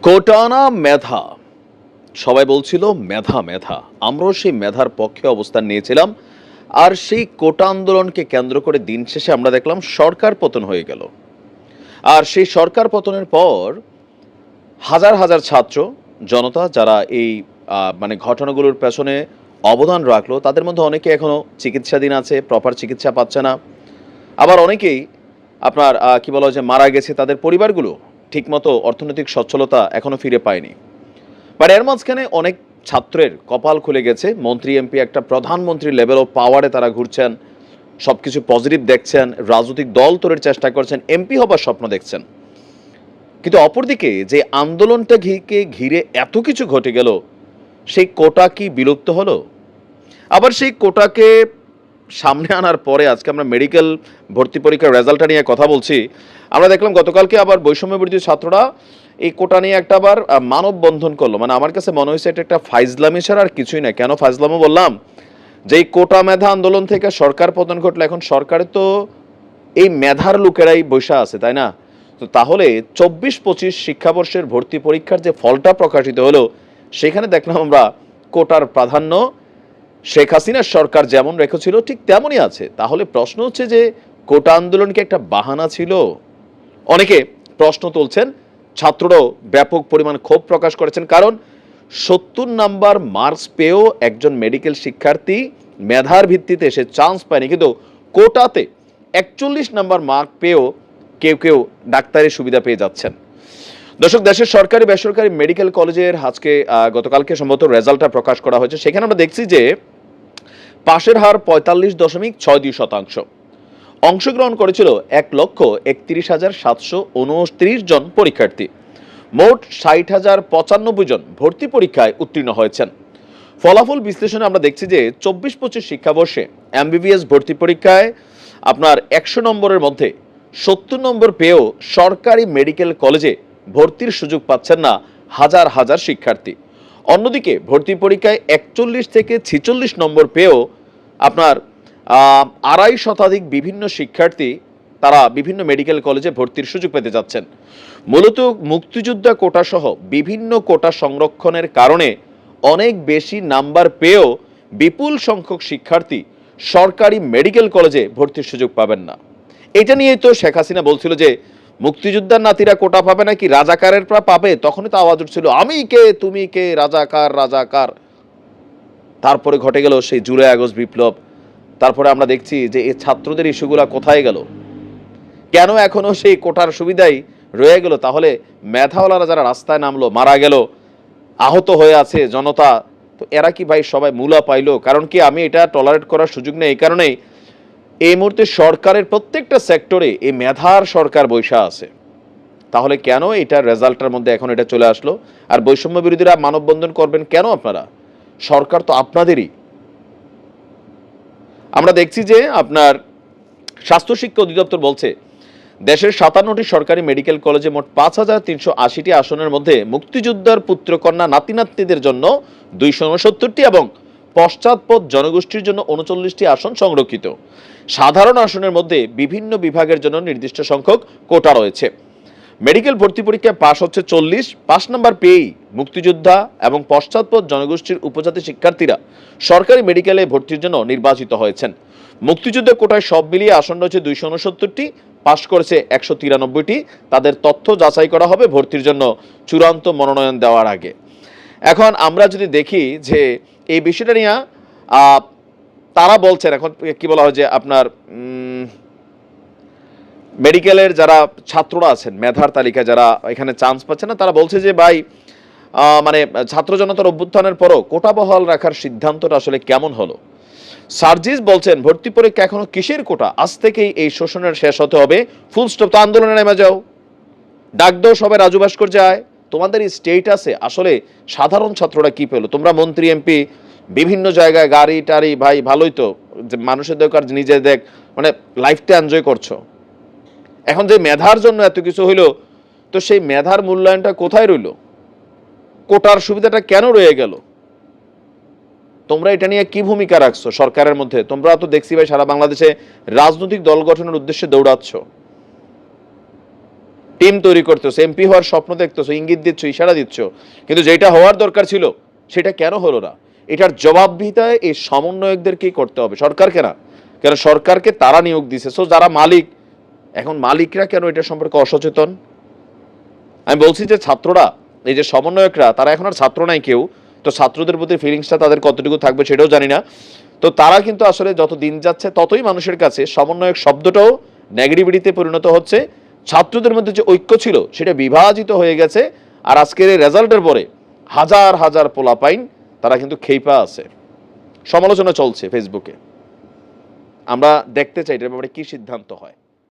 কোটা না মেধা, সবাই বলছিল মেধা মেধা। আমরাও সেই মেধার পক্ষে অবস্থান নিয়েছিলাম। আর সেই কোটা আন্দোলনকে কেন্দ্র করে দিন শেষে আমরা দেখলাম সরকার পতন হয়ে গেল। আর সেই সরকার পতনের পর হাজার হাজার ছাত্র জনতা যারা এই মানে ঘটনাগুলোর পেছনে অবদান রাখলো, তাদের মধ্যে অনেকে এখনো চিকিৎসাধীন আছে, প্রপার চিকিৎসা পাচ্ছে না। আবার অনেকেই আপনার কি বলা হয় যে মারা গেছে, তাদের পরিবারগুলো ঠিকমতো অর্থনৈতিক সচ্ছলতা এখনো ফিরে পায়নি। বাট এর মাঝখানে অনেক ছাত্রের কপাল খুলে গেছে। মন্ত্রী এমপি একটা প্রধানমন্ত্রী লেভেল অফ পাওয়ারে তারা ঘুরছেন, সব কিছু পজিটিভ দেখছেন, রাজনৈতিক দল তৈরির চেষ্টা করছেন, এমপি হবার স্বপ্ন দেখছেন। কিন্তু অপরদিকে যে আন্দোলনটা ঘিরে এত কিছু ঘটে গেল, সেই কোটা কি বিলুপ্ত হলো? আবার সেই কোটাকে সামনে আনার পরে আজকে আমরা মেডিকেল ভর্তি পরীক্ষার রেজাল্টটা নিয়ে কথা বলছি। আমরা দেখলাম গতকালকে আবার বৈষম্য বিরোধী ছাত্ররা এই কোটা নিয়ে একটা আবার মানববন্ধন করলো। মানে আমার কাছে মনে হয়েছে এটা একটা ফাইজলামি ছাড়া আর কিছুই না। কেন ফাইজলামো বললাম? যে এই কোটা মেধা আন্দোলন থেকে সরকার পতন ঘটলো, এখন সরকারে তো এই মেধার লোকেরাই বৈশা আছে, তাই না? তো তাহলে 24-25 শিক্ষাবর্ষের ভর্তি পরীক্ষার যে ফলটা প্রকাশিত হলো, সেখানে দেখলাম আমরা কোটার প্রাধান্য শেখ হাসিনার সরকার যেমন রেখেছিল ঠিক তেমনই আছে। তাহলে প্রশ্ন হচ্ছে যে কোটা আন্দোলন কি একটা বাহানা ছিল? অনেকে প্রশ্ন তুলছেন, ছাত্ররাও ব্যাপক পরিমাণ ক্ষোভ প্রকাশ করেছেন। কারণ 70 নাম্বার মার্কস পেয়েও একজন মেডিকেল শিক্ষার্থী মেধার ভিত্তিতে সে চান্স পায়নি, কিন্তু কোটাতে 41 নাম্বার মার্ক পেয়েও কেউ কেউ ডাক্তারি সুবিধা পেয়ে যাচ্ছেন। দর্শক, দেশের সরকারি বেসরকারি মেডিকেল কলেজের আজকে গতকালকে সম্ভবত রেজাল্টটা প্রকাশ করা হয়েছে। সেখানে আমরা দেখছি যে পাশের হার 45.62%। অংশগ্রহণ করেছিল 1,31,729 জন পরীক্ষার্থী। মোট 60,095 জন ভর্তি পরীক্ষায় উত্তীর্ণ হয়েছেন। ফলাফল বিশ্লেষণে আমরা দেখছি যে 24-25 শিক্ষাবর্ষে এমবিবিএস ভর্তি পরীক্ষায় আপনার 100 নম্বরের মধ্যে 70 নম্বর পেয়েও সরকারি মেডিকেল কলেজে ভর্তির সুযোগ পাচ্ছেন না হাজার হাজার শিক্ষার্থী। অন্যদিকে ভর্তি পরীক্ষায় 41 থেকে 46 নম্বর পেয়েও আপনার 2.5 শতাধিক বিভিন্ন শিক্ষার্থী তারা বিভিন্ন মেডিকেল কলেজে ভর্তির সুযোগ পেতে যাচ্ছেন। মূলত মুক্তিযোদ্ধা কোটা সহ বিভিন্ন কোটা সংরক্ষণের কারণে অনেক বেশি নাম্বার পেয়েও বিপুল সংখ্যক শিক্ষার্থী সরকারি মেডিকেল কলেজে ভর্তির সুযোগ পাবেন না। এটা নিয়েই তো শেখ হাসিনা বলছিল যে মুক্তিযোদ্ধার নাতিরা কোটা পাবে নাকি রাজাকারের পাবে। তখনই তো আওয়াজ উঠছিল, আমি কে তুমি কে, রাজাকার রাজাকার। তারপরে ঘটে গেল সেই জুলাই আগস্ট বিপ্লব। তারপরে আমরা দেখছি যে এই ছাত্রদের ইস্যুগুলা কোথায় গেল, কেন এখনো সেই কোটার সুবিধাই রয়ে গেল? তাহলে মেধাওয়ালারা যারা রাস্তায় নামলো, মারা গেল, আহত হয়ে আছে জনতা, তো এরা কি ভাই সবাই মূলা পাইলো? কারণ কি আমি এটা টলারেট করার সুযোগ নেই। এই কারণেই এই মুহূর্তে সরকারের প্রত্যেকটা সেক্টরে এই মেধার সরকার বৈশা আছে। তাহলে কেন এটার রেজাল্টের মধ্যে এখন এটা চলে আসলো? আর বৈষম্য বিরোধীরা মানববন্ধন করবেন কেন? আপনারা, সরকার তো আপনাদেরই। আমরা দেখছি যে আপনার স্বাস্থ্য শিক্ষা অধিদপ্তর বলছে দেশের 57টি সরকারি মেডিকেল কলেজে মোট 5,380টি আসনের মধ্যে মুক্তিযোদ্ধার পুত্রকন্যা নাতি নাতনিদের জন্য 269টি এবং পশ্চাৎপদ জনগোষ্ঠীর জন্য 39টি আসন সংরক্ষিত। সাধারণ আসনের মধ্যে বিভিন্ন বিভাগের জন্য নির্দিষ্ট সংখ্যক কোটা রয়েছে। মেডিকেল ভর্তি পরীক্ষায় পাশ হচ্ছে 40, পাস নাম্বার পেয়েই মুক্তিযোদ্ধা এবং পশ্চাৎপদ জনগোষ্ঠীর উপজাতি শিক্ষার্থীরা সরকারি মেডিকেলে ভর্তির জন্য নির্বাচিত হয়েছেন। মুক্তিযুদ্ধ কোটায় সব মিলিয়ে আসন রয়েছে 269টি, পাশ করেছে 193টি। তাদের তথ্য যাচাই করা হবে ভর্তির জন্য চূড়ান্ত মনোনয়ন দেওয়ার আগে। এখন আমরা যদি দেখি যে এই বিষয়টা নিয়ে তারা বলছেন, এখন কি বলা হয় যে আপনার মেডিকেলের যারা ছাত্ররা আছেন মেধার তালিকায় যারা এখানে চান্স পাচ্ছে না, তারা বলছে যে ভাই মানে ছাত্র জনতার অভ্যুত্থানের পরও কোটা বহাল রাখার সিদ্ধান্তটা আসলে কেমন হলো? সার্জিস বলছেন ভর্তি পরীক্ষা এখনো কিসের কোটা, আজ থেকেই এই শোষণের শেষ হতে হবে, ফুল স্টপ। তো আন্দোলনে নেমে যাও, ডাক দাও সবাই রাজু ভাস্কর যায়। তোমাদের এই স্টেটাসে আসলে সাধারণ ছাত্ররা কি পেলো? তোমরা মন্ত্রী এমপি বিভিন্ন জায়গায় গাড়ি টাড়ি, ভাই ভালোই তো, যে মানুষের দরকার নিজে দেখ, মানে লাইফটা এনজয় করছো। এখন যে মেধার জন্য এত কিছু হইলো, তো সেই মেধার মূল্যায়নটা কোথায় রইল? কোটার সুবিধাটা কেন রয়ে গেল? তোমরা এটা নিয়ে কি ভূমিকা রাখছো সরকারের মধ্যে? তোমরা তো দেখছি ভাই সারা বাংলাদেশে রাজনৈতিক দল গঠনের উদ্দেশ্যে দৌড়াচ্ছ। টিম তৈরি করতেছো, এমপি হওয়ার স্বপ্ন দেখতেছো, ইঙ্গিত দিচ্ছ, ইশারা দিচ্ছ, কিন্তু যেটা হওয়ার দরকার ছিল সেটা কেন হলো না? এটার জবাবদিহিতায় এই সমন্বয়কদেরকেই করতে হবে, সরকারকে না। কেন সরকারকে তারা নিয়োগ দিছে, সো যারা মালিক, এখন মালিকরা কেন এটা সম্পর্কে অসচেতন? আমি বলছি যে ছাত্ররা, এই যে সমন্বয়করা, তারা এখন আর ছাত্র নাই কেউ, তো ছাত্রদের প্রতি ফিলিংসটা তাদের কতটুকু থাকবে সেটাও জানি না। তো তারা কিন্তু আসলে যত দিন যাচ্ছে ততই মানুষের কাছে সমন্বয়ক শব্দটাও নেগেটিভিটিতে পরিণত হচ্ছে। ছাত্রদের মধ্যে যে ঐক্য ছিল সেটা বিভাজিত হয়ে গেছে। আর আজকের এই রেজাল্টের পরে হাজার হাজার পোলাপাইন তারা কিন্তু খেইপা আছে। সমালোচনা চলছে ফেসবুকে। আমরা দেখতে চাই এটার ব্যাপারে কি সিদ্ধান্ত হয়।